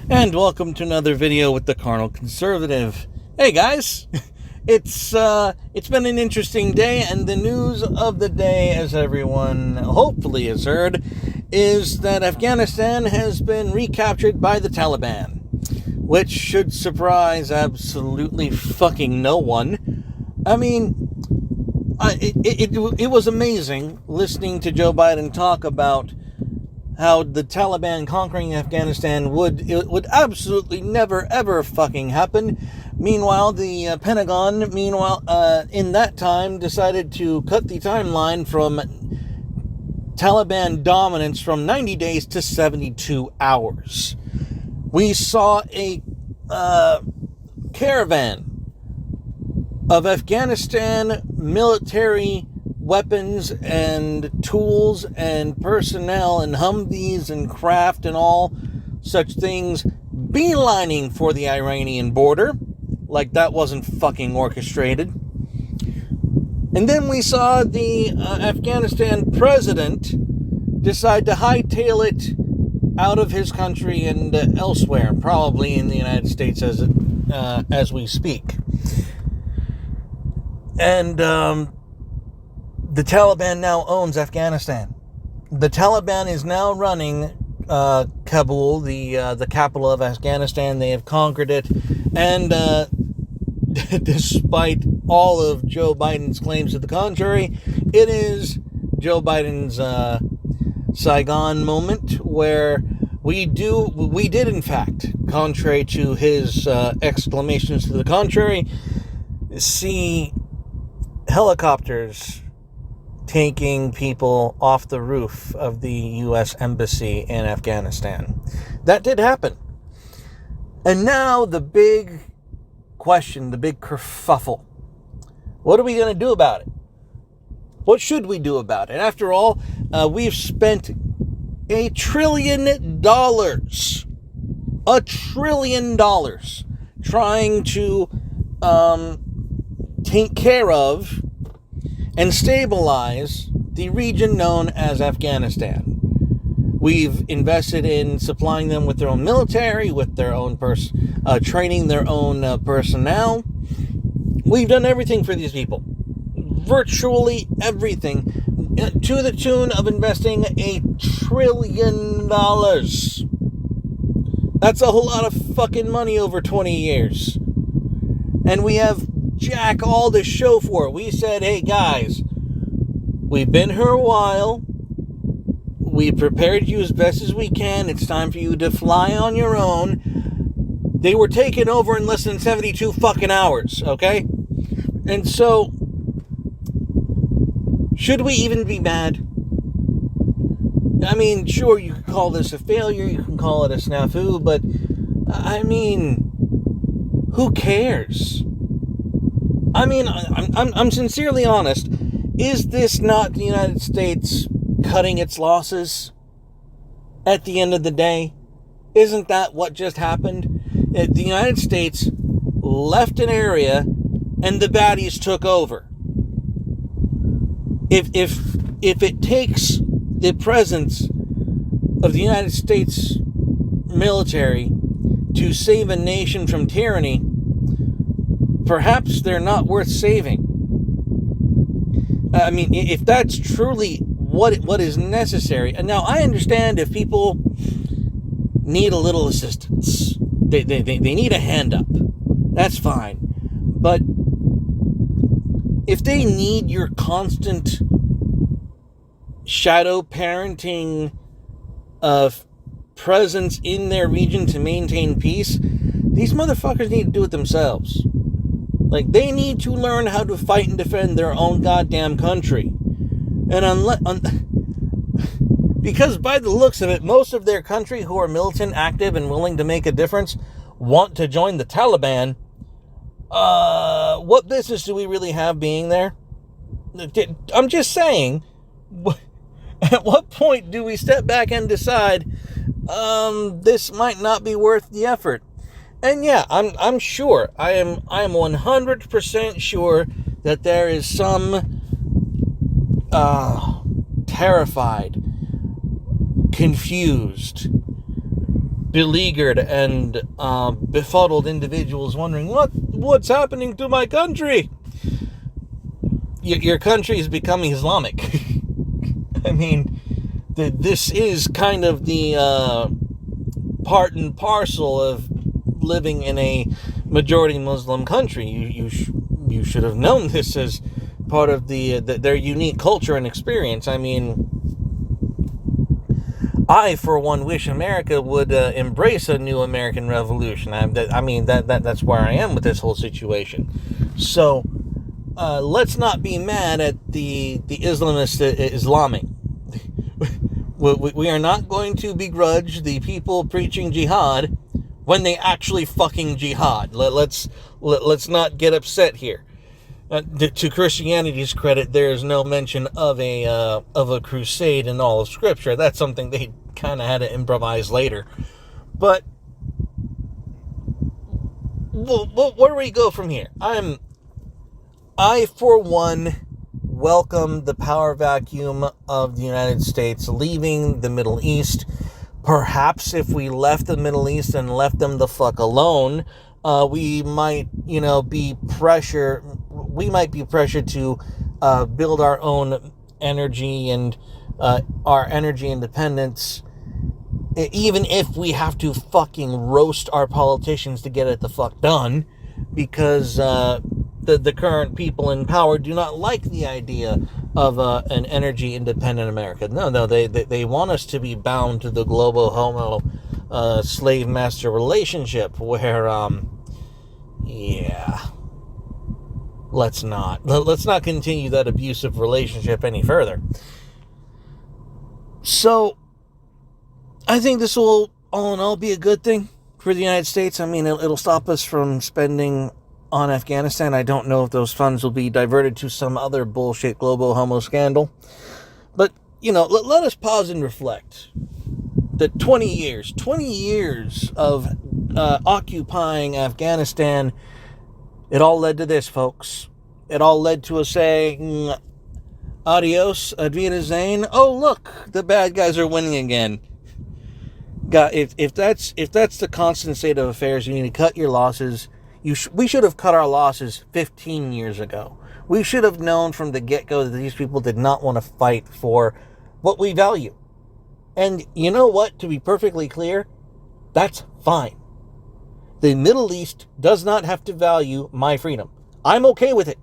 And welcome to another video with the CarnalConservative. Hey guys, it's been an interesting day, and the news of the day, as everyone hopefully has heard, is that Afghanistan has been recaptured by the Taliban, which should surprise absolutely fucking no one. I mean, it was amazing listening to Joe Biden talk about how the Taliban conquering Afghanistan would absolutely never ever fucking happen. Meanwhile, the Pentagon, in that time, decided to cut the timeline from Taliban dominance from 90 days to 72 hours. We saw a caravan of Afghanistan military weapons and tools and personnel and Humvees and craft and all such things beelining for the Iranian border, like that wasn't fucking orchestrated. And then we saw the Afghanistan president decide to hightail it out of his country and elsewhere, probably in the United States as we speak. And the Taliban now owns Afghanistan. The Taliban is now running Kabul, the capital of Afghanistan. They have conquered it, and despite all of Joe Biden's claims to the contrary, it is Joe Biden's Saigon moment, where we did in fact, contrary to his exclamations to the contrary, see helicopters taking people off the roof of the U.S. Embassy in Afghanistan. That did happen. And now the big question, the big kerfuffle. What are we going to do about it? What should we do about it? After all, we've spent $1 trillion, trying to take care of and stabilize the region known as Afghanistan. We've invested in supplying them with their own military, with their own training their own personnel. We've done everything for these people. Virtually everything, to the tune of investing $1 trillion. That's a whole lot of fucking money over 20 years. And we have jack all to show for it. We said, hey guys, we've been here a while. We prepared you as best as we can. It's time for you to fly on your own. They were taken over in less than 72 fucking hours, okay? And so, should we even be mad? I mean, sure, you could call this a failure, you can call it a snafu, but, I mean, who cares? I mean, I'm sincerely honest. Is this not the United States cutting its losses at the end of the day? Isn't that what just happened? The United States left an area and the baddies took over. If it takes the presence of the United States military to save a nation from tyranny, perhaps they're not worth saving. I mean, if that's truly what is necessary. And now I understand if people need a little assistance. They need a hand up. That's fine. But if they need your constant shadow parenting of presence in their region to maintain peace, these motherfuckers need to do it themselves. Like, they need to learn how to fight and defend their own goddamn country. And because by the looks of it, most of their country who are militant, active, and willing to make a difference want to join the Taliban, what business do we really have being there? I'm just saying, at what point do we step back and decide, this might not be worth the effort? And yeah, I'm sure, I am 100% sure that there is some terrified, confused, beleaguered and befuddled individuals wondering, what's happening to my country? Your country is becoming Islamic. I mean, this is kind of the part and parcel of living in a majority Muslim country. You should have known this as part of their unique culture and experience. I mean, I, for one, wish America would embrace a new American Revolution. That's where I am with this whole situation. So, let's not be mad at the Islamist Islamic. We are not going to begrudge the people preaching jihad when they actually fucking jihad. Let's not get upset here. To Christianity's credit, there is no mention of a crusade in all of Scripture. That's something they kind of had to improvise later. But where do we go from here? I for one welcome the power vacuum of the United States leaving the Middle East. Perhaps if we left the Middle East and left them the fuck alone, we might, be pressured to build our own energy and our energy independence, even if we have to fucking roast our politicians to get it the fuck done, because the current people in power do not like the idea of an energy independent America. No, they want us to be bound to the global homo slave master relationship where let's not continue that abusive relationship any further. So I think this will all in all be a good thing for the United States. I mean, it'll stop us from spending on Afghanistan. I don't know if those funds will be diverted to some other bullshit global homo scandal. But, let us pause and reflect. The 20 years of occupying Afghanistan, it all led to this, folks. It all led to us saying, adios, Advita Zane. Oh, look, the bad guys are winning again. God, if that's the constant state of affairs, you need to cut your losses. We should have cut our losses 15 years ago. We should have known from the get-go that these people did not want to fight for what we value. And you know what? To be perfectly clear, that's fine. The Middle East does not have to value my freedom. I'm okay with it.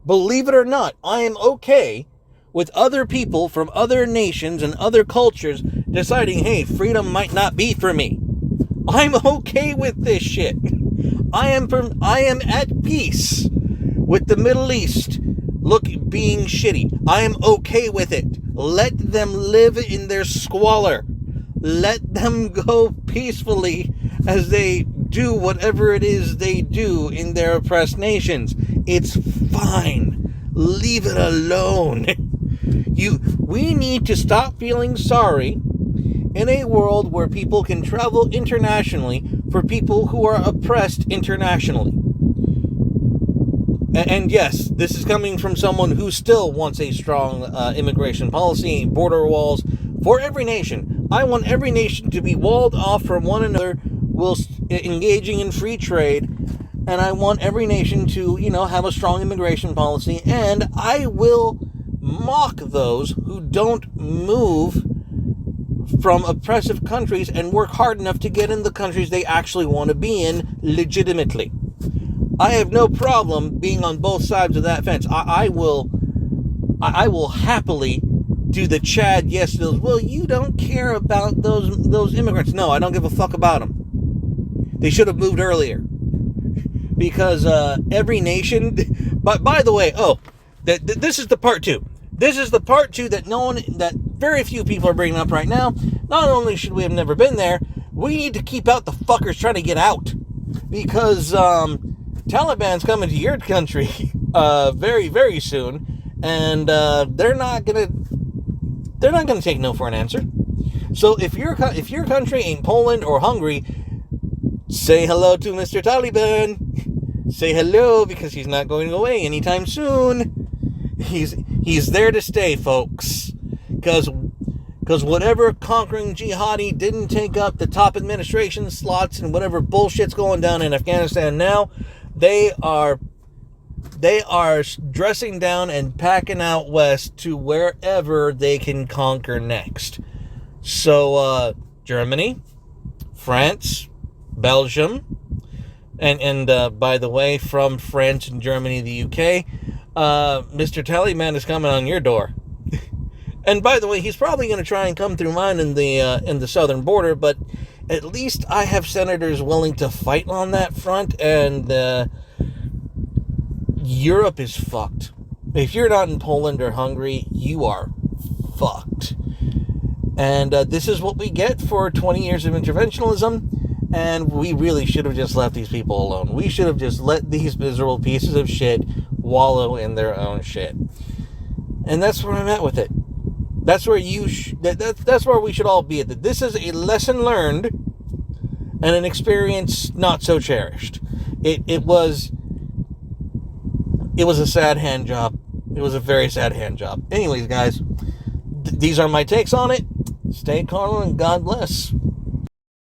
Believe it or not, I am okay with other people from other nations and other cultures deciding, hey, freedom might not be for me. I'm okay with this shit. I am at peace with the Middle East being shitty. I am okay with it. Let them live in their squalor. Let them go peacefully as they do whatever it is they do in their oppressed nations. It's fine. Leave it alone. We need to stop feeling sorry in a world where people can travel internationally for people who are oppressed internationally. And yes, this is coming from someone who still wants a strong immigration policy, border walls for every nation. I want every nation to be walled off from one another whilst engaging in free trade. And I want every nation to, have a strong immigration policy. And I will mock those who don't move from oppressive countries and work hard enough to get in the countries they actually want to be in legitimately. I have no problem being on both sides of that fence. I will happily do the Chad yes to those. Well, you don't care about those immigrants. No, I don't give a fuck about them. They should have moved earlier. Because every nation... But by the way, this is the part two. This is the part two that very few people are bringing up right now. Not only should we have never been there, we need to keep out the fuckers trying to get out. Because Taliban's coming to your country very, very soon. And they're not gonna take no for an answer. So if your country ain't Poland or Hungary, say hello to Mr. Taliban. Say hello, because he's not going away anytime soon. He's there to stay, folks. Because Because whatever conquering jihadi didn't take up the top administration slots and whatever bullshit's going down in Afghanistan now, they are dressing down and packing out west to wherever they can conquer next. So, Germany, France, Belgium, and by the way, from France and Germany, the UK, Mr. Taliban is coming on your door. And by the way, he's probably going to try and come through mine in the southern border, but at least I have senators willing to fight on that front, and Europe is fucked. If you're not in Poland or Hungary, you are fucked. And this is what we get for 20 years of interventionism, and we really should have just left these people alone. We should have just let these miserable pieces of shit wallow in their own shit. And that's where I'm at with it. That's where that's where we should all be at. This is a lesson learned and an experience not so cherished. It was a sad hand job. It was a very sad hand job. Anyways, guys, these are my takes on it. Stay carnal and God bless.